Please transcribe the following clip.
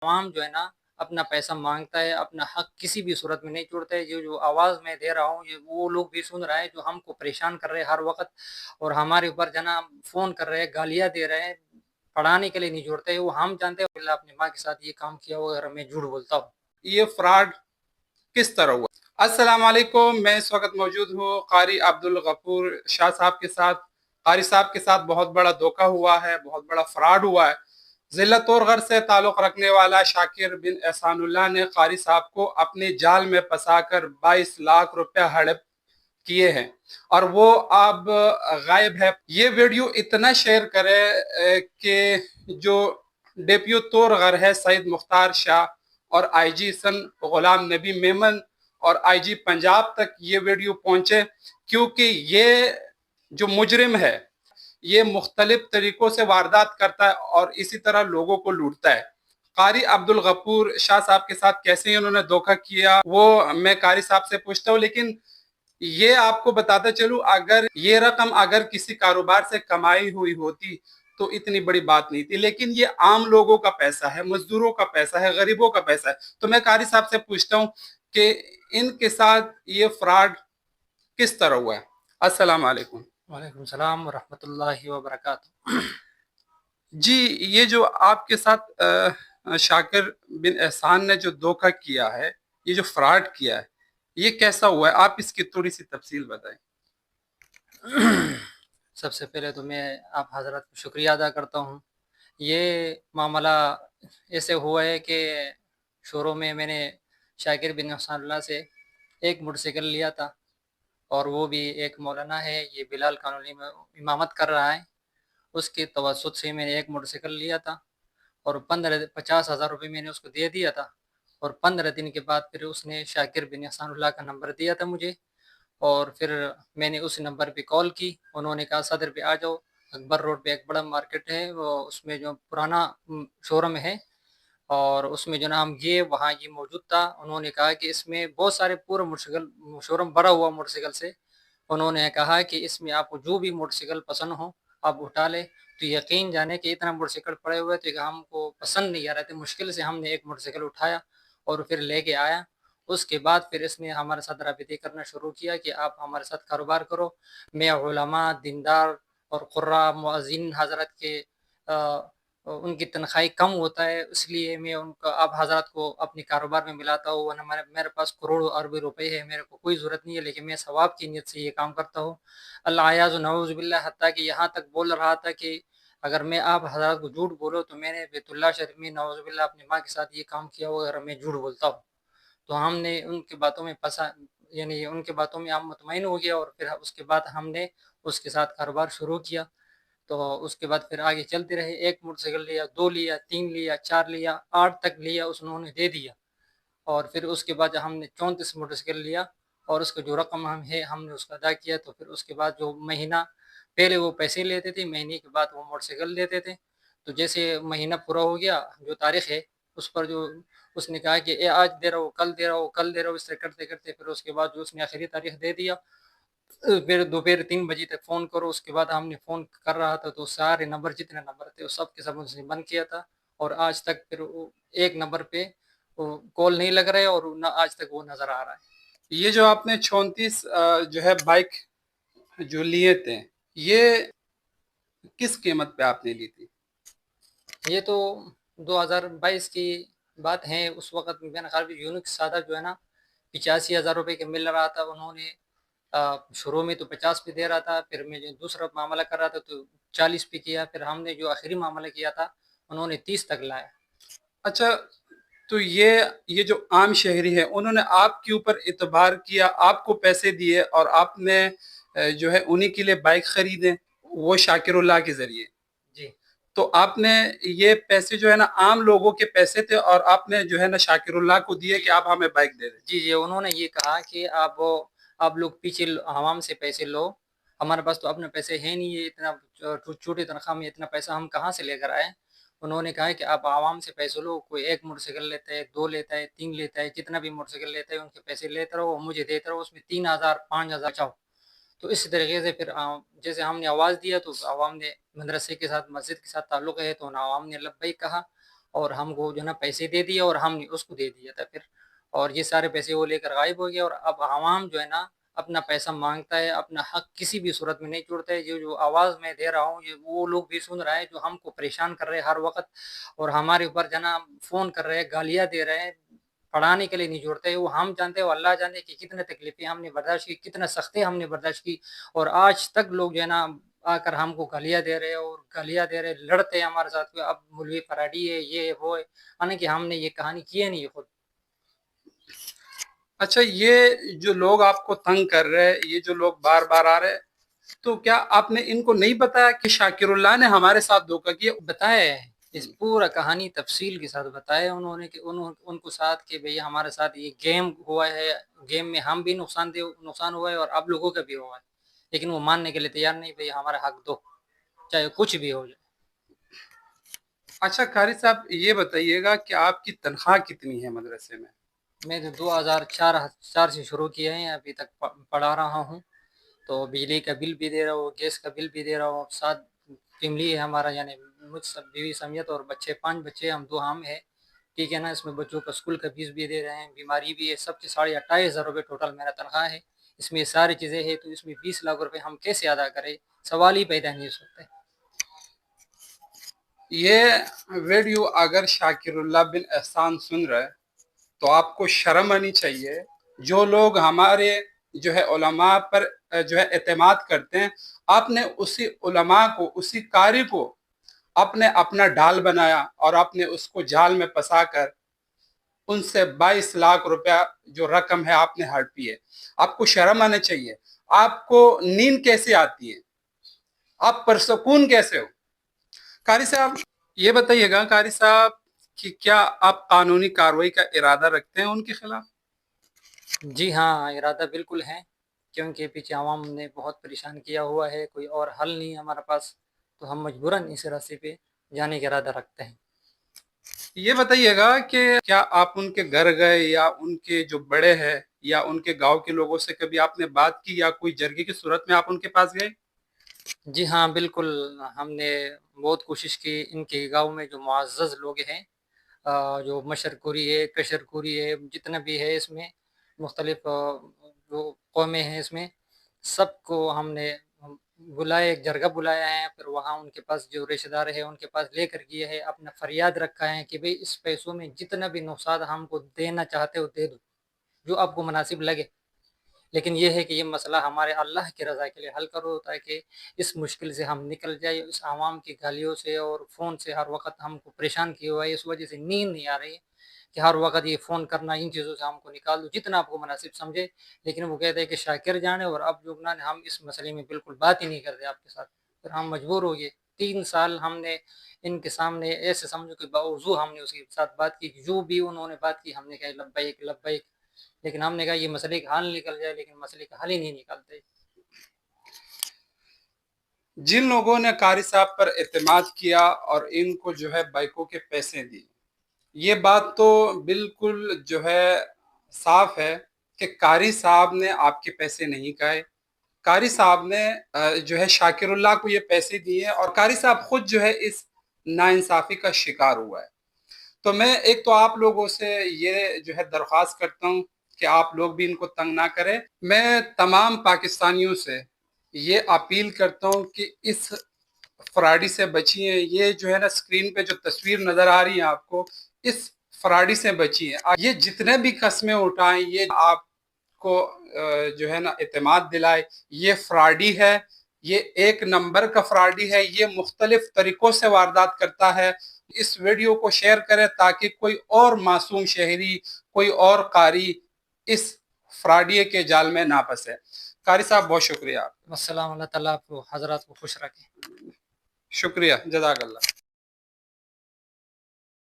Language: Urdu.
عوام جو ہے نا اپنا پیسہ مانگتا ہے، اپنا حق کسی بھی صورت میں نہیں چھوڑتا ہے۔ یہ جو آواز میں دے رہا ہوں، یہ وہ لوگ بھی سن رہا ہے جو ہم کو پریشان کر رہے ہیں ہر وقت، اور ہمارے اوپر جو ہے نا فون کر رہے ہیں، گالیاں دے رہے ہیں، پڑھانے کے لیے نہیں جوڑتے۔ وہ ہم جانتے ہیں اللہ اپنی ماں کے ساتھ یہ کام کیا ہوا، اگر میں جھوٹ بولتا ہوں۔ یہ فراڈ کس طرح ہوا؟ السلام علیکم، میں اس وقت موجود ہوں قاری عبدالغفور شاہ صاحب کے ساتھ۔ قاری صاحب کے ساتھ بہت بڑا دھوکہ ہوا ہے، بہت بڑا فراڈ ہوا ہے۔ ذلت اور غر سے تعلق رکھنے والا شاکر بن احسان اللہ نے قاری صاحب کو اپنے جال میں پھنسا کر 22 لاکھ روپے ہڑپ کیے ہیں، اور وہ اب غائب ہے۔ یہ ویڈیو اتنا شیئر کرے کہ جو ڈیپیو تور غر ہے سعید مختار شاہ اور آئی جی سن غلام نبی میمن اور آئی جی پنجاب تک یہ ویڈیو پہنچے، کیونکہ یہ جو مجرم ہے یہ مختلف طریقوں سے واردات کرتا ہے اور اسی طرح لوگوں کو لوٹتا ہے۔ قاری عبدالغفور شاہ صاحب کے ساتھ کیسے انہوں نے دھوکہ کیا وہ میں قاری صاحب سے پوچھتا ہوں، لیکن یہ آپ کو بتاتا چلوں اگر یہ رقم اگر کسی کاروبار سے کمائی ہوئی ہوتی تو اتنی بڑی بات نہیں تھی، لیکن یہ عام لوگوں کا پیسہ ہے، مزدوروں کا پیسہ ہے، غریبوں کا پیسہ ہے۔ تو میں قاری صاحب سے پوچھتا ہوں کہ ان کے ساتھ یہ فراڈ کس طرح ہوا ہے۔ السلام علیکم۔ وعلیکم السلام ورحمۃ اللہ وبرکاتہ۔ جی، یہ جو آپ کے ساتھ شاکر بن احسان نے جو دھوکہ کیا ہے، یہ جو فراڈ کیا ہے، یہ کیسا ہوا ہے؟ آپ اس کی تھوڑی سی تفصیل بتائیں۔ سب سے پہلے تو میں آپ حضرات کو شکریہ ادا کرتا ہوں۔ یہ معاملہ ایسے ہوا ہے کہ شروع میں نے شاکر بن احسان اللہ سے ایک موٹر سائیکل لیا تھا، اور وہ بھی ایک مولانا ہے، یہ بلال کالونی میں امامت کر رہا ہے، اس کے توسط سے میں نے ایک موٹر سائیکل لیا تھا، اور 50,000 روپے میں نے اس کو دے دیا تھا، اور 15 دن کے بعد پھر اس نے شاکر بن احسان اللہ کا نمبر دیا تھا مجھے، اور پھر میں نے اس نمبر پہ کال کی۔ انہوں نے کہا صدر پہ آ جاؤ، اکبر روڈ پہ ایک بڑا مارکیٹ ہے، وہ اس میں جو پرانا شوروم ہے، اور اس میں جو نا ہم گئے، وہاں یہ موجود تھا۔ انہوں نے کہا کہ اس میں بہت سارے پورا موٹر سائیکل شوروم بھرا ہوا موٹر سائیکل سے۔ انہوں نے کہا کہ اس میں آپ کو جو بھی موٹر سائیکل پسند ہو آپ اٹھا لے۔ تو یقین جانے کہ اتنا موٹر سائیکل پڑے ہوئے تھے کہ ہم کو پسند نہیں آ رہے تھے، مشکل سے ہم نے ایک موٹر سائیکل اٹھایا اور پھر لے کے آیا۔ اس کے بعد پھر اس نے ہمارے ساتھ رابطے کرنا شروع کیا کہ آپ ہمارے ساتھ کاروبار کرو۔ میں علماء، دیندار اور قراء مؤذن حضرت کے ان کی تنخواہ کم ہوتا ہے، اس لیے میں ان کا آپ حضرات کو اپنے کاروبار میں ملاتا ہوں، ورنہ میرے پاس کروڑوں اربوں روپے ہے، میرے کو کوئی ضرورت نہیں ہے، لیکن میں ثواب کی نیت سے یہ کام کرتا ہوں۔ اللہ عیاذ و نعوذ باللہ، حتیٰ کہ یہاں تک بول رہا تھا کہ اگر میں آپ حضرات کو جھوٹ بولو تو میں نے بیت اللہ شریف میں نعوذ باللہ اپنی ماں کے ساتھ یہ کام کیا ہوا اگر میں جھوٹ بولتا ہوں۔ تو ہم نے ان کی باتوں میں یعنی ان کی باتوں میں ہم مطمئن ہو گیا، اور پھر اس کے بعد ہم نے اس کے ساتھ کاروبار شروع کیا۔ تو اس کے بعد پھر آگے چلتے رہے، ایک موٹر سائیکل لیا، 2 لیا، 3 لیا، 4 لیا، 8 تک لیا، انہوں نے دے دیا۔ اور پھر اس کے بعد ہم نے 34 موٹر سائیکل لیا، اور اس کا جو رقم ہم نے اس کا ادا کیا۔ تو پھر اس کے بعد جو مہینہ پہلے وہ پیسے لیتے تھے، مہینے کے بعد وہ موٹر سائیکل دیتے تھے۔ تو جیسے مہینہ پورا ہو گیا، جو تاریخ ہے اس پر جو اس نے کہا کہ اے آج دے رہا ہو، کل دے رہا ہو، کل دے رہا ہو، اس طرح کرتے کرتے پھر اس کے بعد جو اس نے آخری تاریخ دے دیا۔ پھر دوپہر 3 بجے تک فون کرو، اس کے بعد ہم نے فون کر رہا تھا تو سارے نمبر جتنے نمبر تھے وہ سب کے سب اس نے بند کیا تھا، اور آج تک پھر ایک نمبر پہ کال نہیں لگ رہا ہے، اور نہ آج تک وہ نظر آ رہا ہے۔ یہ جو آپ نے 34 جو ہے بائک جو لیے تھے، یہ کس قیمت پہ آپ نے لی تھی؟ یہ تو 2022 کی بات ہے۔ اس وقت میرا خیال میں یونک سادہ جو ہے نا 85,000 روپے کے مل رہا تھا۔ انہوں نے شروع میں تو 50 پہ دے رہا تھا، پھر میں جو دوسرا معاملہ کر رہا تھا تو 40 پہ کیا، پھر ہم نے جو آخری معاملہ کیا تھا انہوں نے 30 تک لایا۔ اچھا، تو یہ جو عام شہری ہے انہوں نے آپ کے اوپر اعتبار کیا، آپ کو پیسے دیے، اور آپ نے جو ہے انہی کے لیے بائک خریدے، وہ شاکر اللہ کے ذریعے۔ جی تو آپ نے یہ پیسے جو ہے نا عام لوگوں کے پیسے تھے، اور آپ نے جو ہے نا شاکر اللہ کو دیے کہ آپ ہمیں بائک دے دیں۔ جی، انہوں نے یہ کہا کہ آپ لوگ پیچھے عوام سے پیسے لو، ہمارے پاس تو اپنے پیسے ہیں نہیں، یہ اتنا چھوٹی تنخواہ میں اتنا پیسہ ہم کہاں سے لے کر آئے۔ انہوں نے کہا کہ آپ عوام سے پیسے لو، کوئی ایک موٹر سائیکل لیتا ہے، 2 لیتا ہے، 3 لیتا ہے، جتنا بھی موٹر سائیکل لیتا ہے ان کے پیسے لیتے رہو، مجھے دیتے رہو، اس میں 3,000 5,000 چاہو۔ تو اس طریقے سے پھر جیسے ہم نے آواز دیا تو عوام نے، مدرسے کے ساتھ مسجد کے ساتھ تعلق ہے تو عوام نے لبیک کہا، اور ہم کو جو ہے نا پیسے دے دیے اور ہم نے اس کو دے دیا تھا پھر، اور یہ سارے پیسے وہ لے کر غائب ہو گیا، اور اب عوام جو ہے نا اپنا پیسہ مانگتا ہے، اپنا حق کسی بھی صورت میں نہیں چھوڑتا ہے۔ جو آواز میں دے رہا ہوں یہ وہ لوگ بھی سن رہے ہیں جو ہم کو پریشان کر رہے ہیں ہر وقت، اور ہمارے اوپر جو ہے نا فون کر رہے ہیں، گالیاں دے رہے ہیں، پڑھانے کے لیے نہیں جوڑتے۔ وہ ہم جانتے ہیں، وہ اللہ جانتے کہ کتنے تکلیفیں ہم نے برداشت کی، کتنے سختیاں ہم نے برداشت کی، اور آج تک لوگ جو ہے نا آ کر ہم کو گالیاں دے رہے ہیں، اور گالیاں دے رہے، لڑتے ہیں ہمارے ساتھ، اب مولوی فراڈی ہے، یہ ہے وہ ہے، حالانکہ ہم نے یہ کہانی کی ہے نہیں خود۔ اچھا، یہ جو لوگ آپ کو تنگ کر رہے ہیں، یہ جو لوگ بار بار آ رہے ہیں، تو کیا آپ نے ان کو نہیں بتایا کہ شاکر اللہ نے ہمارے ساتھ دھوکہ کیا؟ بتایا ہے، اس پورا کہانی تفصیل کے ساتھ بتایا انہوں نے، کہ ان کو ساتھ کہ بھئی ہمارے ساتھ یہ گیم ہوا ہے، گیم میں ہم بھی نقصان ہوا ہے اور اب لوگوں کا بھی ہوا ہے، لیکن وہ ماننے کے لیے تیار نہیں، بھئی ہمارا حق دو، چاہے کچھ بھی ہو جائے۔ اچھا قاری صاحب، یہ بتائیے گا کہ آپ کی تنخواہ کتنی ہے مدرسے میں؟ میں نے 2004 سے شروع کیا ہے، ابھی تک پڑھا رہا ہوں، تو بجلی کا بل بھی دے رہا ہوں، گیس کا بل بھی دے رہا ہوں، 7 فیملی ہے ہمارا، یعنی مجھ سب بیوی سمیت، اور بچے 5 بچے، ہم 2 ہم ہیں، ٹھیک ہے نا۔ اس میں بچوں کا اسکول کا فیس بھی دے رہے ہیں، بیماری بھی ہے، سب سے 28,500 روپے ٹوٹل میرا تنخواہ ہے۔ اس میں یہ ساری چیزیں ہیں، تو اس میں 20 لاکھ روپے ہم کیسے ادا کریں؟ سوال ہی پیدا نہیں ہو سکتے۔ یہ ویڈیو اگر شاکر اللہ بن احسان سن رہے تو آپ کو شرم آنی چاہیے۔ جو لوگ ہمارے جو ہے علماء پر جو ہے اعتماد کرتے ہیں، آپ نے اسی علماء کو، اسی قاری کو آپ نے اپنا ڈھال بنایا، اور آپ نے اس کو جال میں پھنسا کر ان سے 22 لاکھ روپیہ جو رقم ہے آپ نے ہڑپی ہے۔ آپ کو شرم آنا چاہیے۔ آپ کو نیند کیسے آتی ہے؟ آپ پرسکون کیسے ہو؟ قاری صاحب یہ بتائیے گا، قاری صاحب، کہ کیا آپ قانونی کارروائی کا ارادہ رکھتے ہیں ان کے خلاف؟ جی ہاں، ارادہ بالکل ہے، کیونکہ پیچھے عوام نے بہت پریشان کیا ہوا ہے، کوئی اور حل نہیں ہمارے پاس، تو ہم مجبوراً اس راستے پہ جانے کا ارادہ رکھتے ہیں۔ یہ بتائیے گا کہ کیا آپ ان کے گھر گئے، یا ان کے جو بڑے ہیں یا ان کے گاؤں کے لوگوں سے کبھی آپ نے بات کی، یا کوئی جرگے کی صورت میں آپ ان کے پاس گئے؟ جی ہاں بالکل، ہم نے بہت کوشش کی، ان کے گاؤں میں جو معزز لوگ ہیں، جو مشرقوری ہے، کشرقوری ہے، جتنا بھی ہے اس میں مختلف جو قومیں ہیں، اس میں سب کو ہم نے بلایا، ایک جرگہ بلایا ہے، پھر وہاں ان کے پاس جو رشتہ دار ہے ان کے پاس لے کر گیا ہے، اپنا فریاد رکھا ہے کہ بھئی اس پیسوں میں جتنا بھی نقصان ہم کو دینا چاہتے ہو دے دو، جو آپ کو مناسب لگے، لیکن یہ ہے کہ یہ مسئلہ ہمارے اللہ کی رضا کے لیے حل کرو، تاکہ اس مشکل سے ہم نکل جائے، اس عوام کی گالیوں سے اور فون سے ہر وقت ہم کو پریشان کیا ہوا ہے، اس وجہ سے نیند نہیں آ رہی ہے کہ ہر وقت یہ فون کرنا، ان چیزوں سے ہم کو نکال دو جتنا آپ کو مناسب سمجھے، لیکن وہ کہتے ہیں کہ شاکر جانے اور اب جگنا نے، ہم اس مسئلے میں بالکل بات ہی نہیں کرتے آپ کے ساتھ، پھر ہم مجبور ہو گئے۔ 3 سال ہم نے ان کے سامنے ایسے سمجھو کہ باوضو ہم نے اس کے ساتھ بات کی، جو بھی انہوں نے بات کی ہم نے کہا لبیک لبیک، لیکن ہم نے کہا یہ مسئلے کا حل نکل جائے، لیکن مسئلے کا حل ہی نہیں نکالتے۔ جن لوگوں نے قاری صاحب پر اعتماد کیا اور ان کو جو ہے بائکوں کے پیسے دیے، یہ بات تو بالکل جو ہے صاف ہے کہ قاری صاحب نے آپ کے پیسے نہیں کھائے۔ قاری صاحب نے جو ہے شاکر اللہ کو یہ پیسے دیے، اور قاری صاحب خود جو ہے اس ناانصافی کا شکار ہوا ہے۔ تو میں ایک تو آپ لوگوں سے یہ جو ہے درخواست کرتا ہوں کہ آپ لوگ بھی ان کو تنگ نہ کریں۔ میں تمام پاکستانیوں سے یہ اپیل کرتا ہوں کہ اس فراڈی سے بچیے۔ یہ جو ہے نا اسکرین پہ جو تصویر نظر آ رہی ہے آپ کو، اس فراڈی سے بچیے۔ یہ جتنے بھی قسمیں اٹھائیں، یہ آپ کو جو ہے نا اعتماد دلائے، یہ فراڈی ہے، یہ 1 نمبر کا فراڈی ہے، یہ مختلف طریقوں سے واردات کرتا ہے۔ اس ویڈیو کو شیئر کریں تاکہ کوئی اور معصوم شہری، کوئی اور قاری اس فراڈیے کے جال میں نہ پھنسے۔ قاری صاحب بہت شکریہ۔ السلام، اللہ تعالیٰ آپ کو حضرات کو خوش رکھے۔ شکریہ، جزاک اللہ۔